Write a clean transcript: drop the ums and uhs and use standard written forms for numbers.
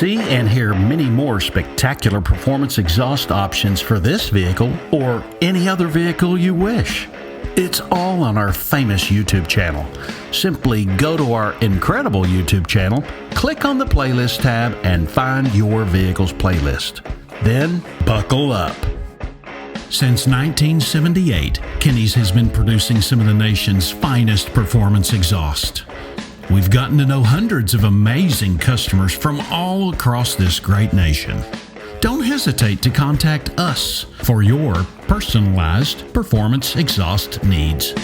See and hear many more spectacular performance exhaust options for this vehicle or any other vehicle you wish. It's all on our famous YouTube channel. Simply go to our incredible YouTube channel, click on the playlist tab, and find your vehicle's playlist. Then buckle up. Since 1978, Kinney's has been producing some of the nation's finest performance exhaust. We've gotten to know hundreds of amazing customers from all across this great nation. Don't hesitate to contact us for your personalized performance exhaust needs.